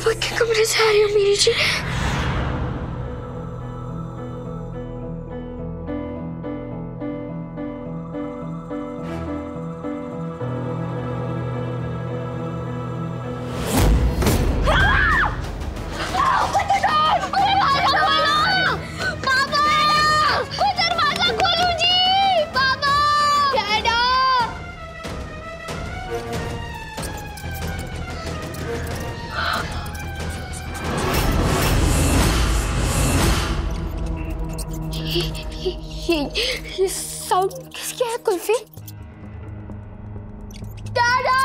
पापा के कमरे से आ रही हो मेरी जी। ये साउंड किसकी है कुल्फी? दादा!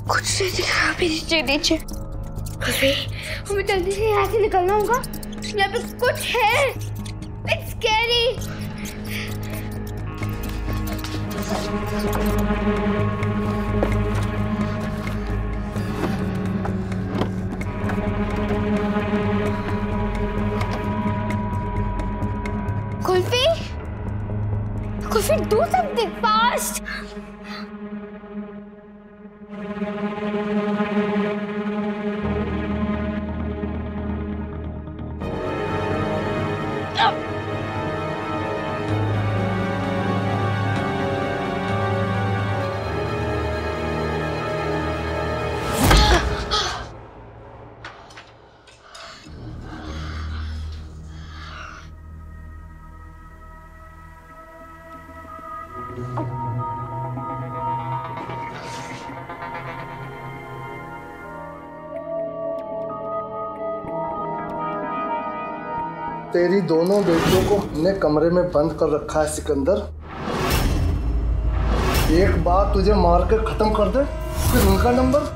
कुछ नहीं दिख रहा मेरे नीचे। हमें जल्दी से यहाँ से निकलना होगा। यहाँ पे कुछ है। It's scary. Kulfi, kulfi, do something fast. तेरी दोनों बेटियों को हमने कमरे में बंद कर रखा है सिकंदर। एक बार तुझे मार के खत्म कर दे, फिर उनका नंबर।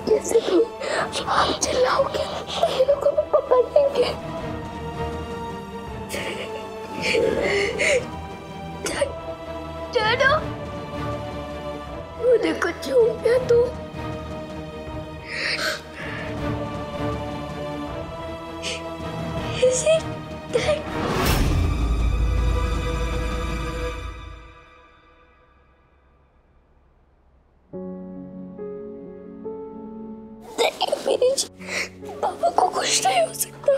कैसे आप चिल्लाओगे, ये लोग हमें पकड़ लेंगे। डैडो, वो देखो क्यों गया तू? इसे पापा को कुछ नहीं हो सकता।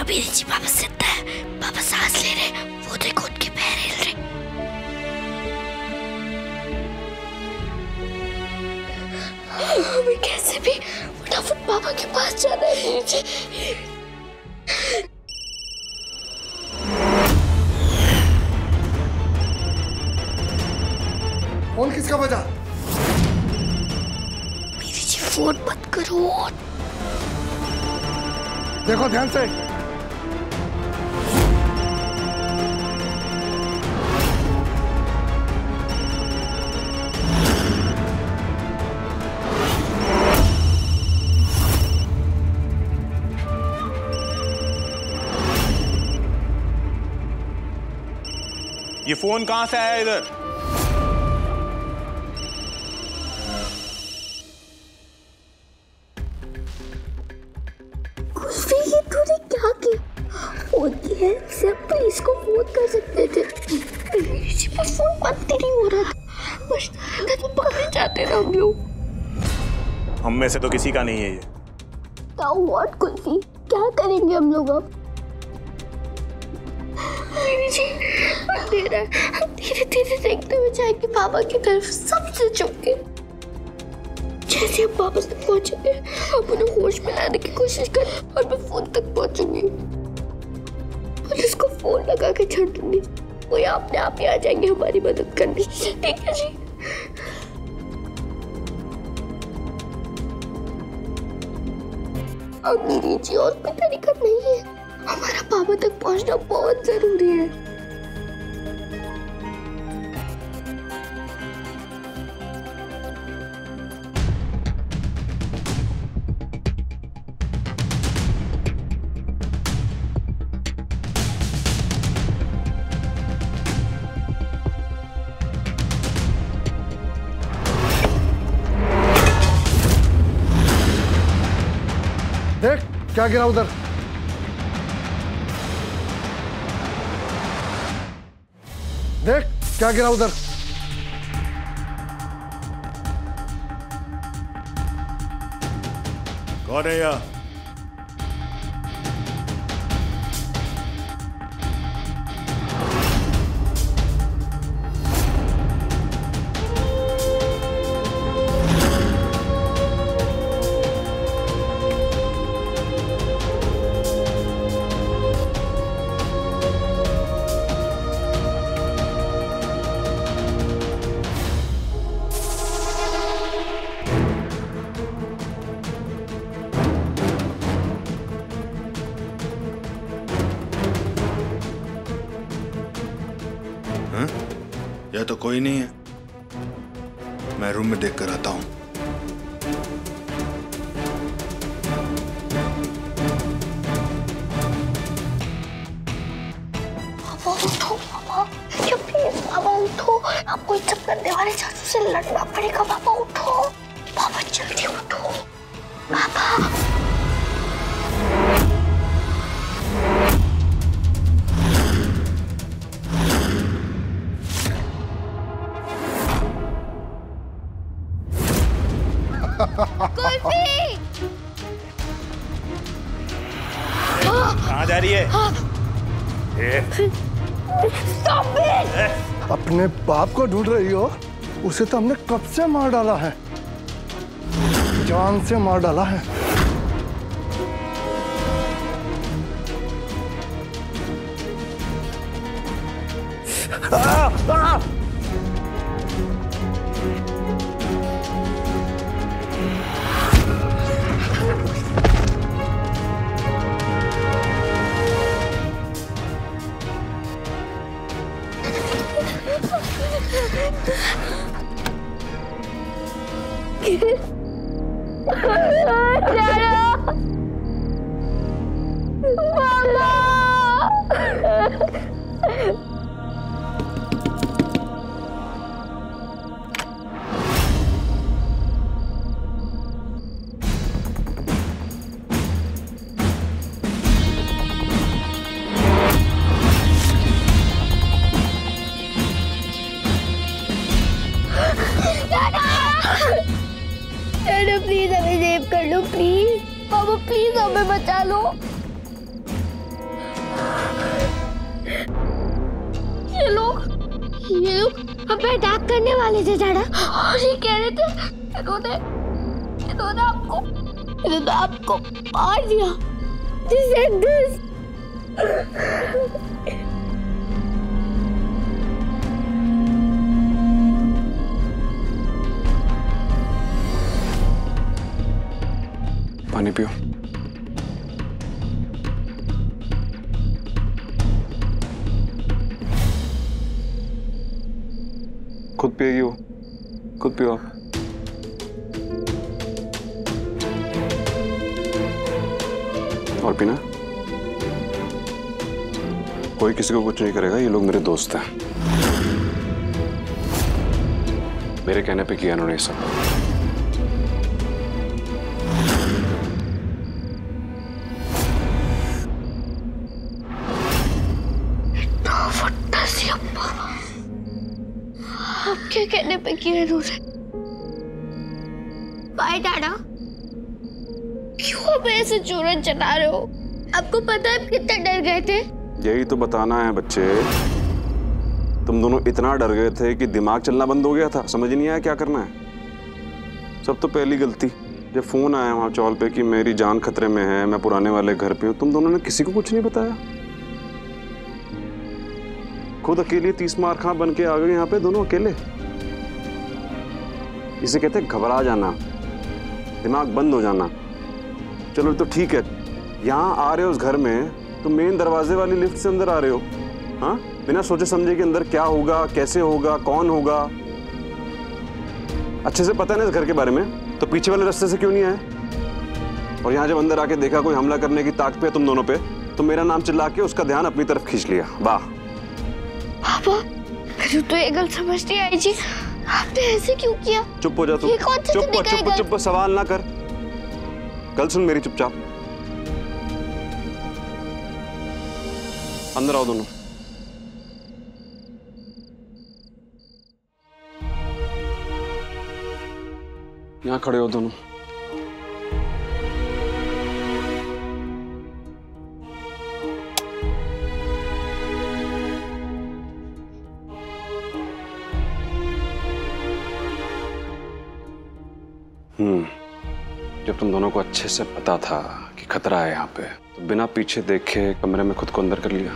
अभी जी पापा जिंदा है, पापा सांस ले रहे, वो देखो उनके पैर हिल रहे। हमें कैसे भी फटाफट पापा के पास जाना है जी। फोन किसका बजा? मेरी जी फोन मत करो। देखो ध्यान से। ये फोन कहां से आया इधर? ये तूने क्या किया? फोन की हेल्प से पुलिस को फोन कर सकते थे। मेरे जी पर फोन बंद नहीं हो रहा था, बस तो पकड़े जाते ना हम लोग। हम में से तो किसी का नहीं है ये। Now what, kulfi? क्या करेंगे हम लोग अब? मेरी जी अंधेरा है, धीरे धीरे देखते हुए जाएंगे पापा की तरफ, सबसे चुपके। जैसे हम वापस तक पहुंचेंगे, हम उन्हें होश में लाने की कोशिश करें और मैं फोन तक पहुंचूंगी। पुलिस को फोन लगा के छड़ दूंगी। वो यहाँ अपने आप ही आ जाएंगे हमारी मदद करने। ठीक है जी। अब मेरी जी और कोई तरीका नहीं है, हमारा पापा तक पहुंचना बहुत जरूरी है। देख क्या गिरा उधर। देख क्या गिरा उधर। कौन है यहाँ? या तो कोई नहीं है, मैं रूम में देख कर आता हूं। पापा उठो, पापा प्लीज पापा उठो, आपको ये सब करने वाले चाचू से लड़ना पड़ेगा। पापा उठो, पापा जल्दी उठो पापा। कहाँ जा रही है? अपने बाप को ढूंढ रही हो? उसे तो हमने कब से मार डाला है, जान से मार डाला है। प्लीज हमें सेव कर लो, प्लीज पापा, प्लीज हमें बचा लो। ये लोग हम पे अटैक करने वाले थे डैडा, और ये कह रहे थे इन्होंने आपको मार दिया। They said this. पानी पियो। खुद पिएगी वो, खुद पियो आप। और पीना। कोई किसी को कुछ नहीं करेगा, ये लोग मेरे दोस्त हैं। मेरे कहने पे किया इन्होंने सब। आपके कहने पे किया इन्होंने। बाय डैडा, क्यों आप ऐसे चूरन चला रहे हो? आपको पता है आप कितने डर गए थे? यही तो बताना है बच्चे। तुम दोनों इतना डर गए थे कि दिमाग चलना बंद हो गया था, समझ नहीं आया क्या करना है। सब तो पहली गलती जब फोन आया वहां चौल पे कि मेरी जान खतरे में है, मैं पुराने वाले घर पे हूँ, तुम दोनों ने किसी को कुछ नहीं बताया। खुद अकेले 30 मार खां बन के आ गए यहाँ पे दोनों अकेले। इसे कहते हैं घबरा जाना, दिमाग बंद हो जाना। चलो तो ठीक है, यहाँ आ रहे हो उस घर में तो मेन दरवाजे वाली लिफ्ट से अंदर आ रहे हो, हाँ, बिना सोचे समझे कि अंदर क्या होगा, कैसे होगा, कौन होगा। अच्छे से पता है ना इस घर के बारे में, तो पीछे वाले रास्ते से क्यों नहीं आए? और यहाँ जब अंदर आके देखा कोई हमला करने की ताकत पे तुम दोनों पे, तो मेरा नाम चिल्ला के उसका ध्यान अपनी तरफ खींच लिया। वाह पापा, मुझे तो ये गलत समझ नहीं आई जी, आपने ऐसे क्यों किया? चुप हो जा तू, चुप, सवाल ना कर। गल सुन मेरी चुपचाप। अंदर आओ दोनों। यहां खड़े हो दोनों। जब तुम दोनों को अच्छे से पता था कि खतरा है यहाँ पे, तो बिना पीछे देखे कमरे में खुद को अंदर कर लिया।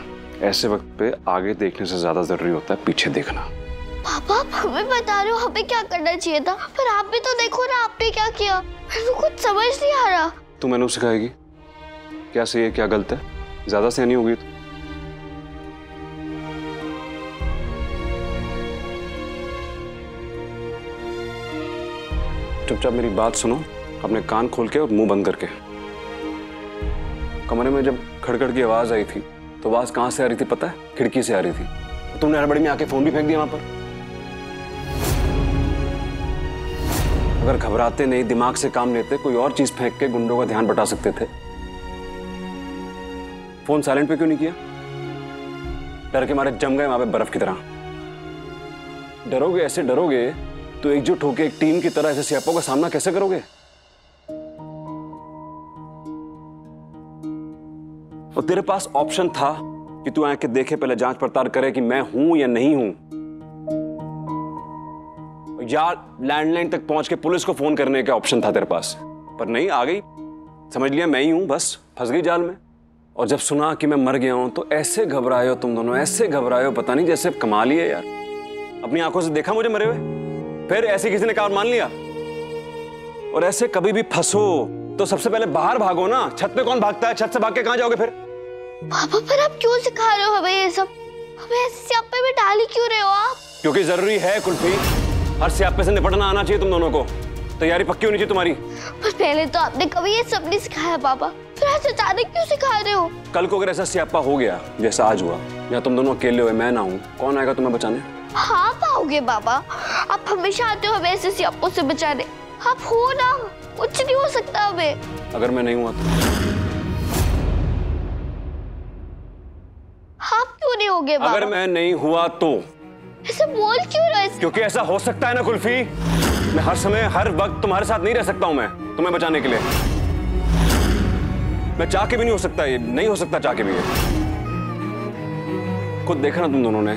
ऐसे वक्त पे आगे देखने से ज्यादा जरूरी होता है पीछे देखना। पापा, आप हमें बता रहे हो हमें क्या करना चाहिए था, पर आप भी तो देखो ना आपने क्या किया। मेरे को कुछ समझ नहीं आ रहा। तू मैंने सिखाएगी क्या सही है क्या गलत है? ज्यादा सियानी होगी तो। चुपचाप मेरी बात सुनो, अपने कान खोल के और मुंह बंद करके। कमरे में जब खड़खड़ की आवाज आई थी तो आवाज कहां से आ रही थी पता है? खिड़की से आ रही थी। तुमने हड़बड़ी में आके फोन भी फेंक दिया वहां पर। अगर घबराते नहीं, दिमाग से काम लेते, कोई और चीज फेंक के गुंडों का ध्यान बटा सकते थे। फोन साइलेंट पे क्यों नहीं किया? डर के मारे जम गए वहां पे बर्फ की तरह। डरोगे, ऐसे डरोगे तो एकजुट होकर एक टीम की तरह ऐसे सियापों का सामना कैसे करोगे? और तेरे पास ऑप्शन था कि तू आके देखे, पहले जांच पड़ताल करे कि मैं हूं या नहीं हूं, या लैंडलाइन तक पहुंच के पुलिस को फोन करने का ऑप्शन था तेरे पास। पर नहीं, आ गई, समझ लिया मैं ही हूं, बस फंस गई जाल में। और जब सुना कि मैं मर गया हूं तो ऐसे घबराए हो तुम दोनों, ऐसे घबराए हो, पता नहीं जैसे कमाल ही है यार। अपनी आंखों से देखा मुझे मरे हुए, फिर ऐसे किसी ने कहा मान लिया। और ऐसे कभी भी फंसो तो सबसे पहले बाहर भागो ना। छत पे कौन भागता है? छत से भाग के कहां जाओगे फिर? पापा, पर आप क्यों सिखा रहे हो हमें ये सब? हमें ऐसे स्यापे में डाल ही क्यों रहे हो आप? क्योंकि जरूरी है कुल्फी, हर स्यापे से निपटना आना चाहिए तुम दोनों को। तैयारी पक्की होनी चाहिए तुम्हारी। पर पहले तो आपने कभी ये सब नहीं सिखाया पापा, फिर ऐसे अचानक क्यों सिखा रहे हो? कल को अगर ऐसा स्यापा हो गया जैसा आज हुआ, या तुम दोनों अकेले हुए, मैं ना हूं, कौन आएगा तुम्हें बचाने? हाँ पाओगे बाबा, आप हमेशा आते हो हमें ऐसे स्यापों से बचाने। आप हो ना, कुछ नहीं हो सकता हमें। अगर मैं नहीं हुआ तो? आप क्यों नहीं होगे बाबा? अगर मैं नहीं हुआ तो? ऐसे बोल क्यों रहे? क्योंकि ऐसा हो सकता है ना कुल्फी, मैं हर समय हर वक्त तुम्हारे साथ नहीं रह सकता हूं। मैं तुम्हें बचाने के लिए मैं चाह के भी नहीं हो सकता, ये नहीं हो सकता चाह के भी। खुद देखा ना तुम दोनों ने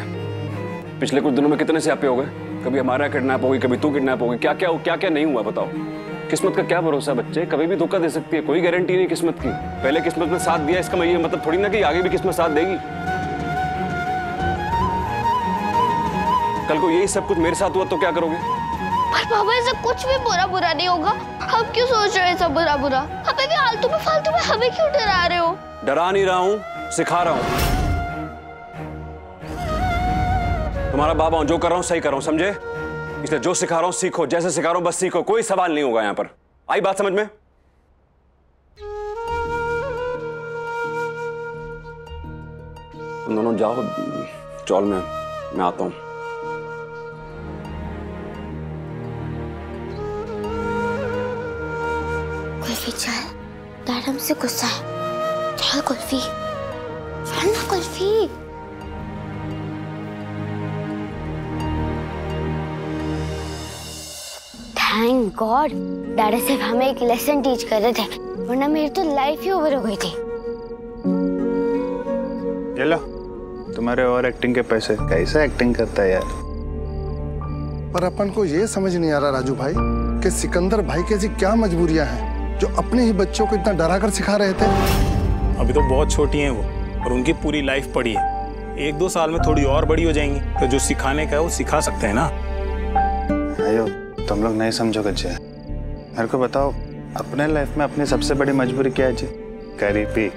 पिछले कुछ दिनों में कितने स्यापे हो गए। कभी हमारा किडनैप होगी, कभी तू किडनैप होगी। क्या क्या नहीं हुआ बताओ? किस्मत का क्या भरोसा बच्चे, कभी भी धोखा दे सकती है, कोई गारंटी नहीं किस्मत की। पहले किस्मत ने साथ दिया इसका ये मतलब थोड़ी ना कि आगे भी किस्मत साथ देगी। कल को यही सब कुछ मेरे साथ हुआ तो क्या करोगे? पर बाबा, ऐसा कुछ भी बुरा नहीं होगा। हम क्यों सोच रहे हैं सब बुरा? आप अभी फालतू में हमें क्यों डरा रहे हो? डरा नहीं रहा हूं, सिखा रहा हूं। तुम्हारा बाबा हूं, जो कर रहा हूं सही कर रहा हूं, समझे? इसलिए जो सिखा रहा हूं सीखो, जैसे सिखा रहा हूं बस सीखो, कोई सवाल नहीं होगा यहां पर। आई बात समझ में? तुम दोनों जाओ चौल में, मैं आता हूं। कुल्फी चल, डैड हमसे गुस्सा है। चल कुल्फी, चल ना कुल्फी। थैंक गॉड, डैडी सिर्फ हमें एक लेसन टीच कर रहे थे, वरना मेरी तो लाइफ ही ओवर हो गई थी। ये लो तुम्हारे और एक्टिंग के पैसे। कैसा एक्टिंग करता है यार। पर अपन को ये समझ नहीं आ रहा राजू भाई कि सिकंदर भाई की ऐसी क्या मजबूरियां हैं जो अपने ही बच्चों को इतना डरा कर सिखा रहे थे। अभी तो बहुत छोटी हैं वो, और उनकी पूरी लाइफ पड़ी है। 1-2 साल में थोड़ी और बड़ी हो जाएंगी, तो जो सिखाने का है वो सिखा सकते हैं ना। आयो, तुम लोग नहीं समझोगे जी। मेरे को बताओ, अपने लाइफ में अपनी सबसे बड़ी मजबूरी क्या है जी? गरीबी।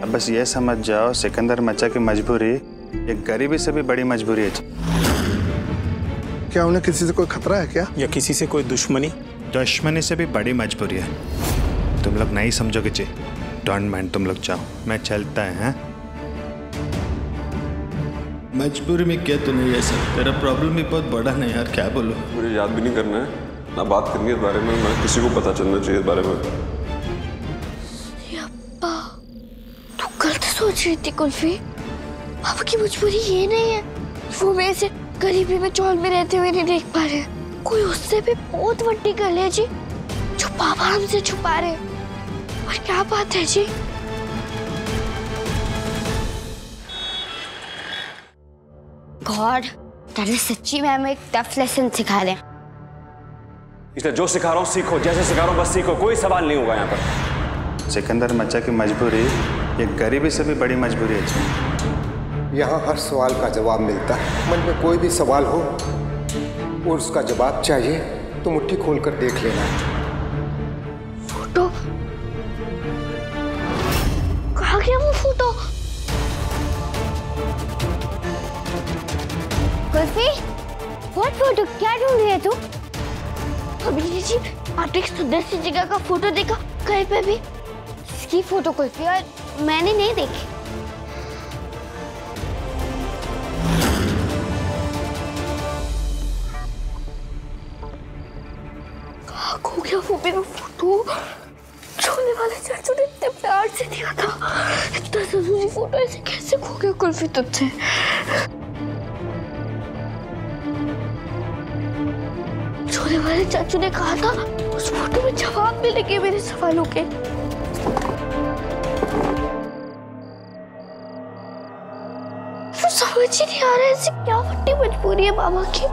अब बस ये समझ जाओ, सिकंदर मचा की मजबूरी ये गरीबी से भी बड़ी मजबूरी है जी। क्या उन्हें किसी से कोई खतरा है क्या? या किसी से कोई दुश्मनी? दुश्मनी से भी बड़ी मजबूरी है। तुम लोग नहीं समझोगे जी। डोंट माइंड, तुम लोग जाओ, मैं चलता है। मजबूरी में क्या तो नहीं है सर, तेरा प्रॉब्लम भी बहुत बड़ा नहीं यार, क्या बोलो। मुझे याद भी नहीं करना है ना बात करनी है इस बारे में, ना किसी को पता चलना चाहिए इस बारे में। अब्बा, तू गलत सोच रही थी कुल्फी। पापा की मजबूरी ये नहीं है वो मेरे से गरीबी में चौल में रहते हुए नहीं देख पा रहे। कोई उससे भी बहुत बड़ी गल है जी जो पापा हमसे छुपा रहे। और क्या बात है जी? गॉड, तेरे सच्ची में हमें एक टफ लेसन सिखा रहे हैं। इसलिए जो सिखा रहा हूँ सीखो, जैसे सिखा रहा हूँ बस सीखो, कोई सवाल नहीं होगा यहाँ पर। सिकंदर मचा की मजबूरी ये गरीबी से भी बड़ी मजबूरी है जी। यहाँ हर सवाल का जवाब मिलता है। मन में कोई भी सवाल हो और उसका जवाब चाहिए तो मुट्ठी खोलकर देख लेना। फोटो कहाँ गया वो फोटो? Kulfi, what photo? क्या ढूंढ रही है तू? अभी जी आप एक सुंदर सी जगह का फोटो देखा कहीं पे भी? इसकी फोटो कुल्फी, और मैंने नहीं देखी। कहाँ खो गया वो मेरा फोटो? छोले वाले चाचू ने इतने प्यार से दिया था, इतना जरूरी फोटो ऐसे कैसे खो गया कुल्फी तुझसे? छोले वाले चाचू ने कहा था उस फोटो में जवाब मिलेंगे मेरे सवालों के। समझ ही नहीं आ रहा है ऐसी क्या बड़ी मजबूरी है बाबा की,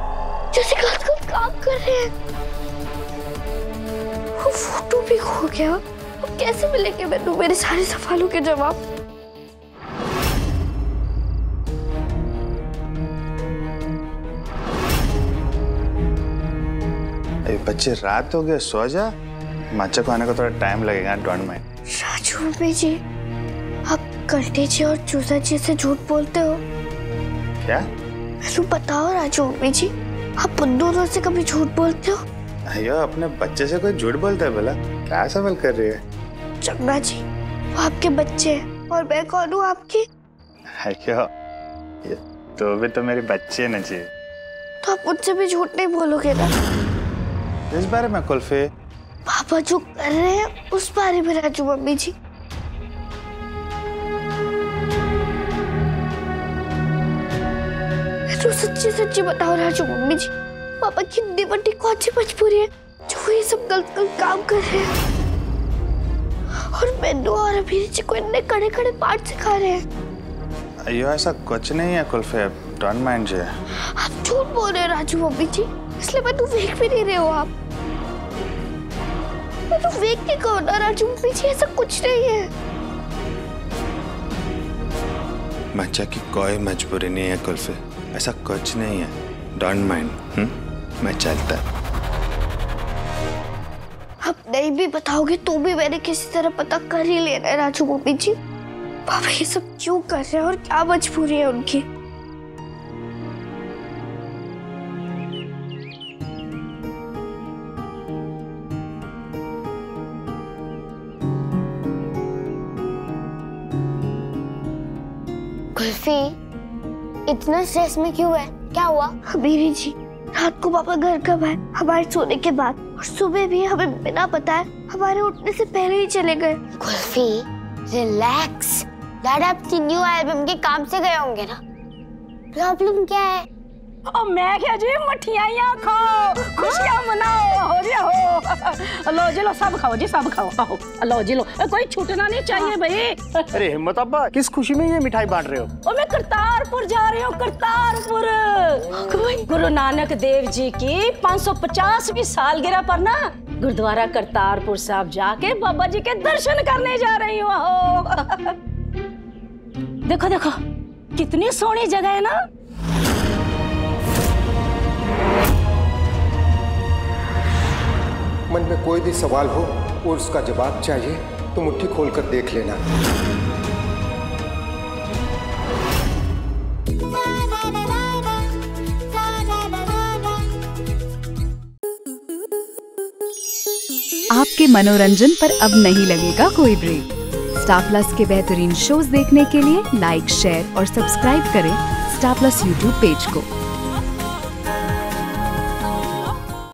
जैसे गलत काम कर रहे हैं। वो फोटो भी खो गया, अब कैसे मिलेंगे मेरे सारे सवालों के जवाब? बच्चे रात हो गया, सो जा। मचा को आने को थोड़ा टाइम लगेगा, डोंट माइंड। राजू मम्मी जी, आप कंटे जी और चूसा जी से झूठ बोलते हो क्या? मेरे बताओ राजू मम्मी जी, आप उन दोनों से कभी झूठ बोलते हो? अयो, अपने बच्चे से कोई झूठ बोलता है भला? क्या सवाल कर रही है? चंगा जी, वो आपके बच्चे हैं और मैं कौन हूँ आपकी? अयो, ये तो भी तो मेरी बच्ची है ना जी। तो आप मुझसे भी झूठ नहीं बोलोगे ना? इस बारे में कुल्फी? पापा जो कर रहे हैं उस बारे में राजू मम्मी जी। तो सच्ची सच्ची बताओ राजू मम्मी जी, पापा की इतनी बड़ी कौन सी मजबूरी है जो वो ये सब गलत काम कर रहे हैं और मैनू और अभी जी को इतने कड़े कड़े पाठ सिखा रहे हैं? अयो, ऐसा कुछ नहीं है कुल्फी, डोंट माइंड जी। आप झूठ बोल रहे हो राजू मम्मी जी, इसलिए मैं तो देख भी नहीं रहे हो आप। मैं तो देख के कहो ना राजू मम्मी जी, ऐसा कुछ नहीं है। मचा की कोई मजबूरी नहीं है कुल्फी, ऐसा कुछ नहीं है, डोंट माइंड। मैं चलता। अब नहीं भी बताओगे तो भी मैंने किसी तरह पता कर ही लेना है राजू मम्मी जी। पापा ये सब क्यों कर रहे हैं और क्या मजबूरी है उनकी? कुल्फी, इतना स्ट्रेस में क्यों है? क्या हुआ? हबीबी जी, रात को पापा घर कब आए? हमारे सोने के बाद, और सुबह भी हमें बिना बताए हमारे उठने से पहले ही चले गए। कुल्फी, रिलैक्स। डैड आपकी न्यू एल्बम के काम से गए होंगे ना? प्रॉब्लम क्या है? और मैं क्या जी, मठियाइयाँ खाओ, खुशियाँ मनाओ, हो जी हो। लो जी लो, सब खाओ जी, सब खाओ, आओ लो जी लो, कोई छूटना नहीं चाहिए भाई। अरे हिम्मत अब्बा, किस खुशी में ये मिठाई बांट रहे हो? और मैं करतारपुर जा रही हूँ, करतारपुर। गुरु नानक देव जी की 550वीं सालगिरह पर ना गुरुद्वारा करतारपुर साहब जाके बाबा जी के दर्शन करने जा रही हूँ। देखो देखो, कितनी सोहनी जगह है ना। मन में कोई भी सवाल हो और उसका जवाब चाहिए तो मुट्ठी खोल कर देख लेना। आपके मनोरंजन पर अब नहीं लगेगा कोई ब्रेक। स्टार प्लस के बेहतरीन शोज देखने के लिए लाइक, शेयर और सब्सक्राइब करें स्टार प्लस यूट्यूब पेज को।